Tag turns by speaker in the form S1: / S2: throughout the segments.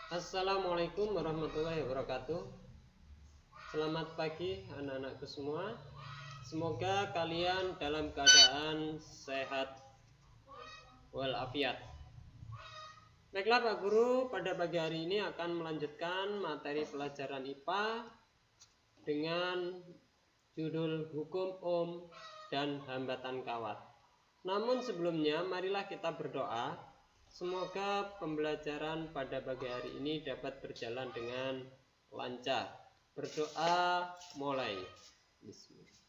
S1: Assalamualaikum warahmatullahi wabarakatuh. Selamat pagi anak-anakku semua. Semoga kalian dalam keadaan sehat walafiat. Baiklah Pak Guru, pada pagi hari ini akan melanjutkan materi pelajaran IPA dengan judul Hukum Ohm dan Hambatan Kawat. Namun sebelumnya marilah kita berdoa. Semoga pembelajaran pada pagi hari ini dapat berjalan dengan lancar. Berdoa mulai. Bismillah.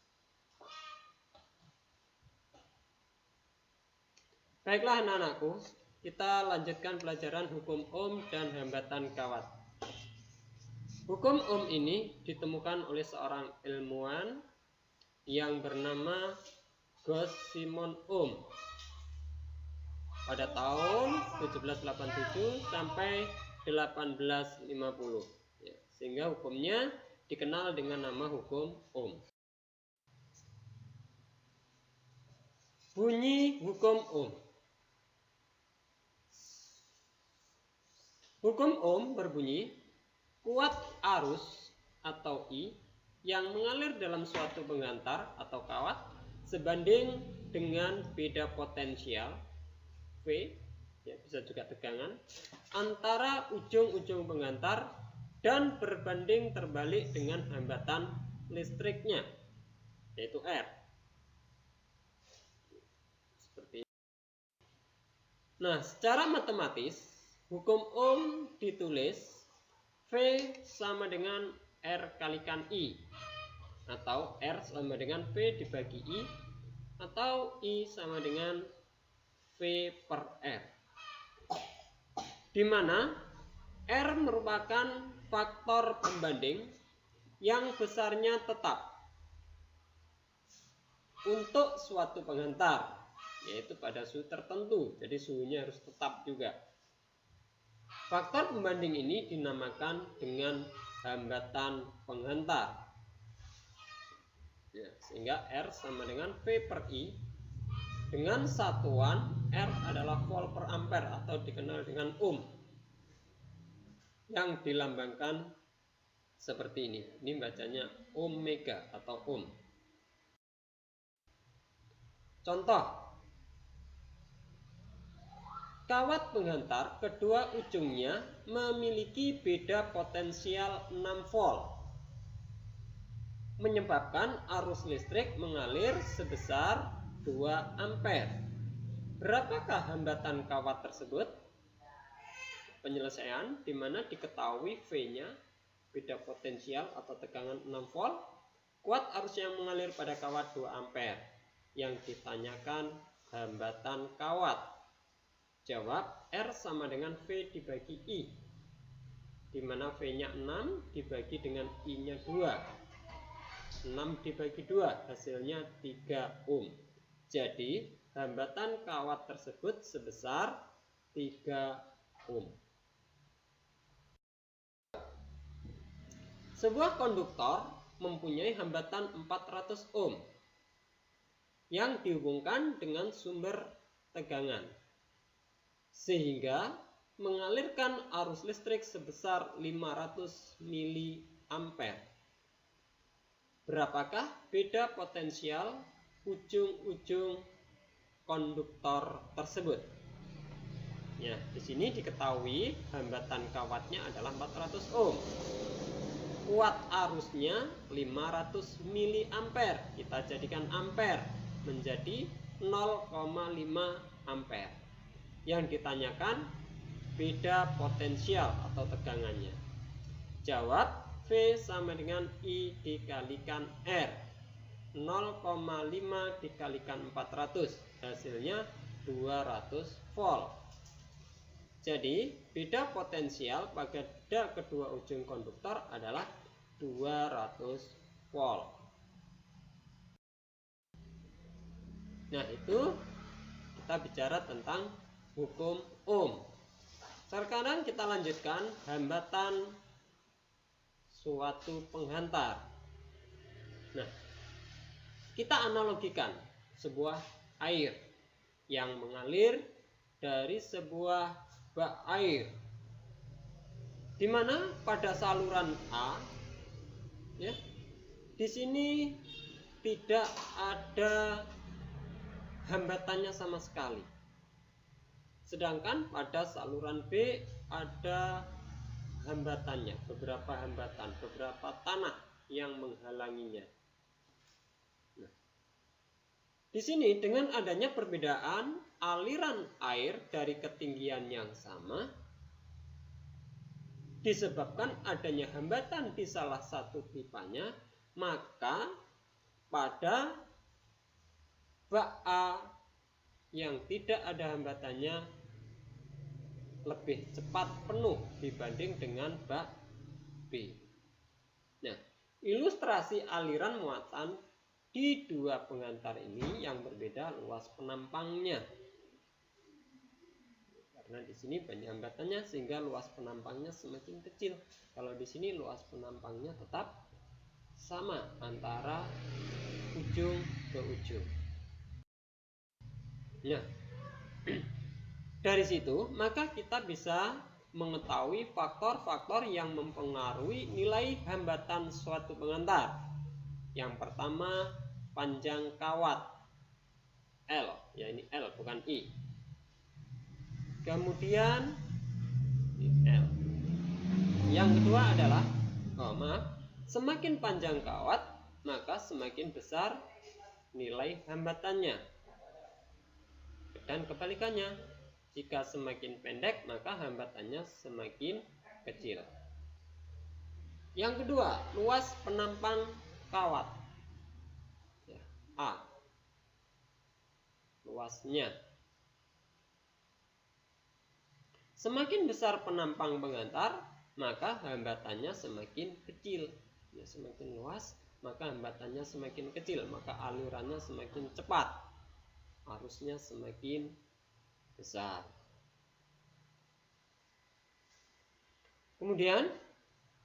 S1: Baiklah anak-anakku, kita lanjutkan pelajaran hukum Ohm dan hambatan kawat. Hukum Ohm ini ditemukan oleh seorang ilmuwan yang bernama Gauss Simon Ohm pada tahun 1787 sampai 1850, ya, sehingga hukumnya dikenal dengan nama hukum Ohm. Bunyi hukum Ohm. Hukum Ohm berbunyi, kuat arus atau I yang mengalir dalam suatu pengantar atau kawat sebanding dengan beda potensial V, ya, bisa juga tegangan, antara ujung-ujung pengantar dan berbanding terbalik dengan hambatan listriknya, yaitu R. Seperti ini. Nah, secara matematis, hukum Ohm ditulis V sama dengan R kalikan I, atau R sama dengan V dibagi I, atau I sama dengan V per R, di mana R merupakan faktor pembanding yang besarnya tetap untuk suatu pengantar, yaitu pada suhu tertentu, jadi suhunya harus tetap juga. Faktor pembanding ini dinamakan dengan hambatan pengantar, ya, sehingga R sama dengan V per I dengan satuan R adalah volt per ampere atau dikenal dengan ohm, yang dilambangkan seperti ini. Ini bacanya omega atau ohm. Contoh, kawat pengantar kedua ujungnya memiliki beda potensial 6 volt, menyebabkan arus listrik mengalir sebesar 2 ampere. Berapakah hambatan kawat tersebut? Penyelesaian di mana diketahui V-nya beda potensial atau tegangan 6 volt, kuat arus yang mengalir pada kawat 2 ampere. Yang ditanyakan hambatan kawat. Jawab, R sama dengan V dibagi I, di mana V-nya 6 dibagi dengan I-nya 2. 6 dibagi 2 hasilnya 3 ohm. Jadi hambatan kawat tersebut sebesar 3 ohm. Sebuah konduktor mempunyai hambatan 400 ohm yang dihubungkan dengan sumber tegangan, sehingga mengalirkan arus listrik sebesar 500 miliampere. Berapakah beda potensial ujung-ujung konduktor tersebut? Ya, di sini diketahui hambatan kawatnya adalah 400 ohm. Kuat arusnya 500 miliampere. Kita jadikan ampere menjadi 0,5 ampere. Yang ditanyakan beda potensial atau tegangannya. Jawab, V sama dengan I dikalikan R. 0,5 dikalikan 400 hasilnya 200 volt. Jadi beda potensial pada kedua ujung konduktor adalah 200 volt. Nah, itu kita bicara tentang hukum Ohm. Sekarang kita lanjutkan hambatan suatu penghantar. Nah, kita analogikan sebuah air yang mengalir dari sebuah bak air. di mana pada saluran A ya, di sini tidak ada hambatannya sama sekali. Sedangkan pada saluran B ada hambatannya, beberapa hambatan, beberapa tanah yang menghalanginya. Nah, di sini dengan adanya perbedaan aliran air dari ketinggian yang sama disebabkan adanya hambatan di salah satu pipanya, maka pada bak A yang tidak ada hambatannya lebih cepat penuh dibanding dengan bak B. Nah, ilustrasi aliran muatan di dua pengantar ini yang berbeda luas penampangnya. Karena di sini banyak hambatannya sehingga luas penampangnya semakin kecil. Kalau di sini luas penampangnya tetap sama antara ujung ke ujung. Nah, dari situ maka kita bisa mengetahui faktor-faktor yang mempengaruhi nilai hambatan suatu pengantar. Yang pertama, panjang kawat L, ya ini L bukan I. Kemudian L. Yang kedua adalah semakin panjang kawat maka semakin besar nilai hambatannya. Dan kebalikannya, jika semakin pendek maka hambatannya semakin kecil. Yang kedua, luas penampang kawat ya, A, luasnya. Semakin besar penampang pengantar maka hambatannya semakin kecil ya, semakin luas maka hambatannya semakin kecil, maka alirannya semakin cepat, arusnya semakin besar. Kemudian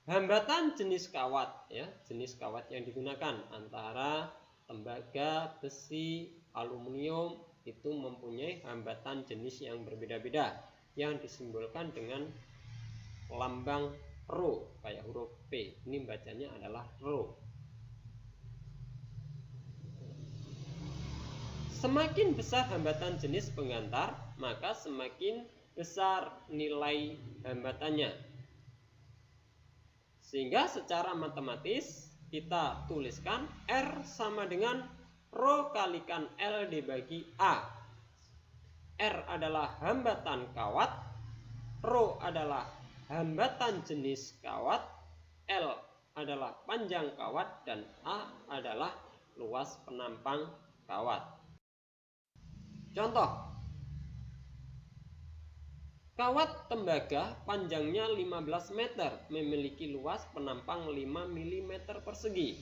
S1: hambatan jenis kawat ya, jenis kawat yang digunakan antara tembaga, besi, aluminium itu mempunyai hambatan jenis yang berbeda-beda yang disimbolkan dengan lambang Rho kayak huruf P. Ini bacanya adalah Rho. Semakin besar hambatan jenis pengantar, maka semakin besar nilai hambatannya. Sehingga secara matematis kita tuliskan R sama dengan Rho kalikan L dibagi A. R adalah hambatan kawat, Rho adalah hambatan jenis kawat, L adalah panjang kawat, dan A adalah luas penampang kawat. Contoh, kawat tembaga panjangnya 15 meter memiliki luas penampang 5 mm persegi.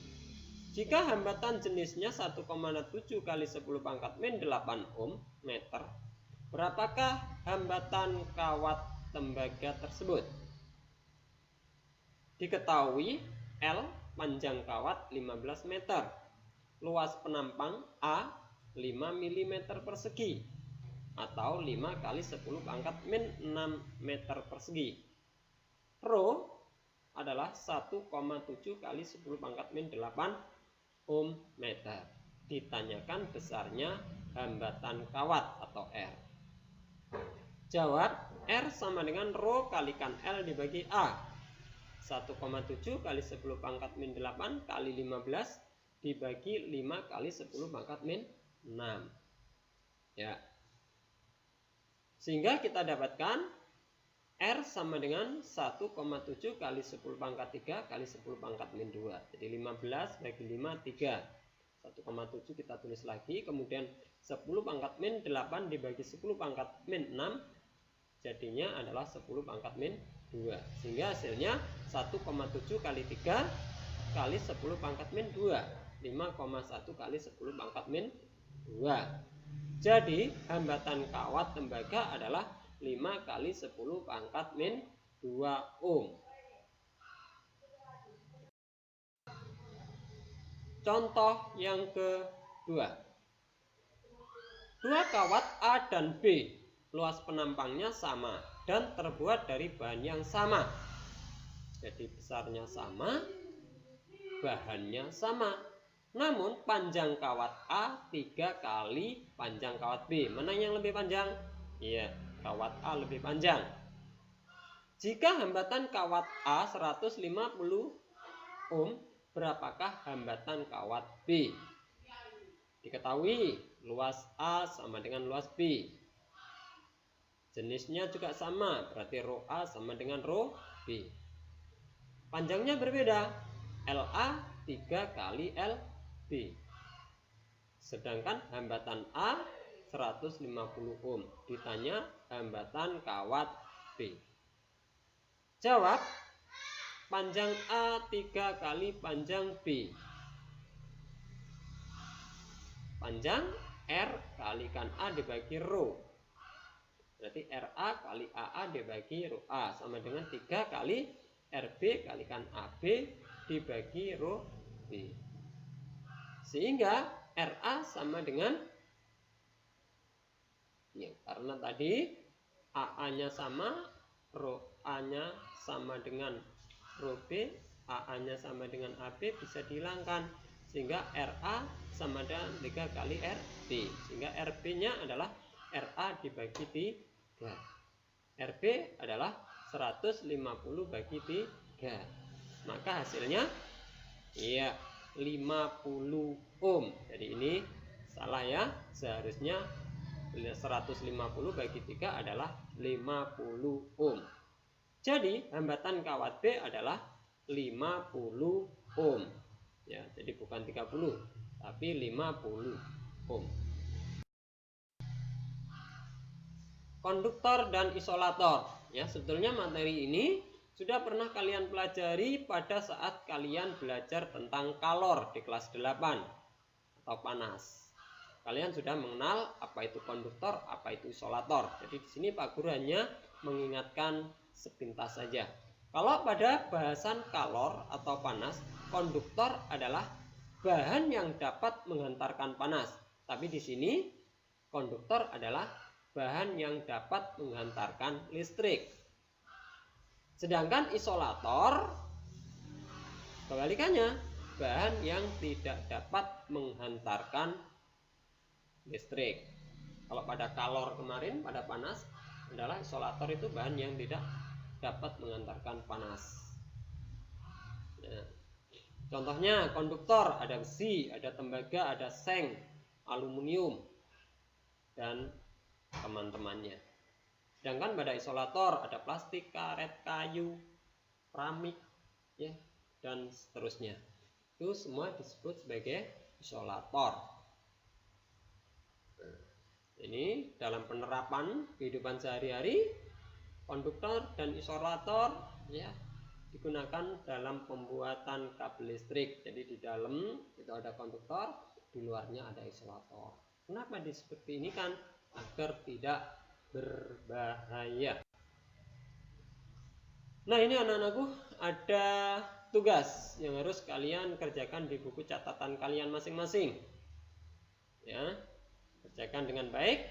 S1: Jika hambatan jenisnya 1,7 kali 10 pangkat min 8 ohm meter, berapakah hambatan kawat tembaga tersebut? Diketahui L panjang kawat 15 meter, luas penampang A 5 mm persegi atau 5 kali 10 pangkat min 6 meter persegi. Rho adalah 1,7 kali 10 pangkat min 8 ohm meter. Ditanyakan besarnya hambatan kawat atau R. Jawab, R sama dengan Rho kalikan L dibagi A. 1,7 kali 10 pangkat min 8 kali 15 dibagi 5 kali 10 pangkat min 6 ya. Sehingga kita dapatkan R sama dengan 1,7 kali 10 pangkat 3 kali 10 pangkat min 2. Jadi 15 bagi 5 3. 1,7 kita tulis lagi, kemudian 10 pangkat min 8 dibagi 10 pangkat min 6 jadinya adalah 10 pangkat min 2. Sehingga hasilnya 1,7 kali 3 kali 10 pangkat min 2. 5,1 kali 10 pangkat min 2. Jadi hambatan kawat tembaga adalah 5 kali 10 pangkat min 2 ohm. Contoh yang kedua. Dua kawat A dan B, luas penampangnya sama dan terbuat dari bahan yang sama. Jadi besarnya sama, bahannya sama. Namun panjang kawat A 3 kali panjang kawat B. Mana yang lebih panjang? Iya, kawat A lebih panjang. Jika hambatan kawat A 150 ohm, berapakah hambatan kawat B? Diketahui luas A sama dengan luas B. Jenisnya juga sama, berarti rho A sama dengan rho B. Panjangnya berbeda, LA 3 kali LB. Sedangkan hambatan A 150 ohm. Ditanya hambatan kawat B. Jawab, panjang A 3 kali panjang B. Panjang R kalikan A dibagi rho. Berarti RA kali AA dibagi rho A sama dengan 3 kali RB kalikan AB dibagi rho B. Sehingga RA sama dengan, ya, karena tadi AA-nya sama, rho A-nya sama dengan rho B, AA-nya sama dengan AB bisa dihilangkan. Sehingga RA sama dengan 3 kali RB. Sehingga RB-nya adalah RA dibagi 3. RB adalah 150 bagi 3. Maka hasilnya, iya, 50 ohm. Jadi ini salah ya. Seharusnya 150 bagi 3 adalah 50 ohm. Jadi hambatan kawat B adalah 50 ohm. Ya, jadi bukan 30 tapi 50 ohm. Konduktor dan isolator. Ya, sebetulnya materi ini sudah pernah kalian pelajari pada saat kalian belajar tentang kalor di kelas 8 atau panas. Kalian sudah mengenal apa itu konduktor, apa itu isolator. Jadi di sini Pak Guru hanya mengingatkan sepintas saja. Kalau pada bahasan kalor atau panas, konduktor adalah bahan yang dapat menghantarkan panas. Tapi di sini konduktor adalah bahan yang dapat menghantarkan listrik. Sedangkan isolator kebalikannya, bahan yang tidak dapat menghantarkan listrik. Kalau pada kalor kemarin, pada panas adalah isolator itu bahan yang tidak dapat menghantarkan panas. Nah, contohnya konduktor ada besi, ada tembaga, ada seng, aluminium, dan teman-temannya. Sedangkan pada isolator ada plastik, karet, kayu, keramik, ya, dan seterusnya. Itu semua disebut sebagai isolator. Ini dalam penerapan kehidupan sehari-hari, konduktor dan isolator, ya, digunakan dalam pembuatan kabel listrik. Jadi di dalam itu ada konduktor, di luarnya ada isolator. Kenapa seperti ini kan? Agar tidak berbahaya. Nah, ini anak-anakku ada tugas yang harus kalian kerjakan di buku catatan kalian masing-masing. Ya, kerjakan dengan baik.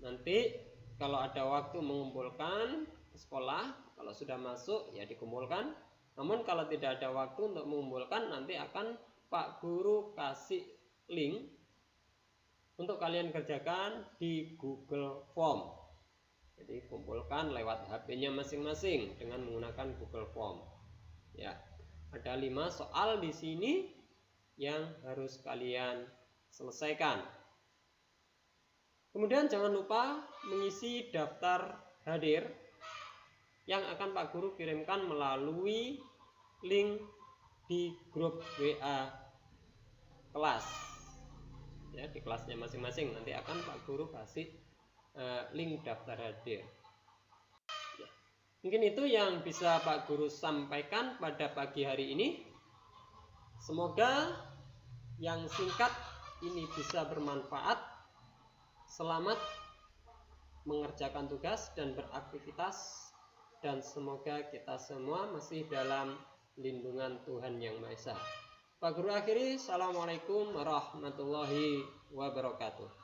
S1: Nanti kalau ada waktu mengumpulkan ke sekolah, kalau sudah masuk ya dikumpulkan. Namun kalau tidak ada waktu untuk mengumpulkan, nanti akan Pak Guru kasih link untuk kalian kerjakan di Google Form. Jadi kumpulkan lewat HP-nya masing-masing dengan menggunakan Google Form. Ya, ada 5 soal di sini yang harus kalian selesaikan. Kemudian jangan lupa mengisi daftar hadir yang akan Pak Guru kirimkan melalui link di grup WA kelas. Ya, di kelasnya masing-masing nanti akan Pak Guru kasih link daftar hadir. Ya, mungkin itu yang bisa Pak Guru sampaikan pada pagi hari ini. Semoga yang singkat ini bisa bermanfaat. Selamat mengerjakan tugas dan beraktivitas, dan semoga kita semua masih dalam lindungan Tuhan Yang Maha Esa. Pak Guru akhiri, Assalamualaikum warahmatullahi wabarakatuh.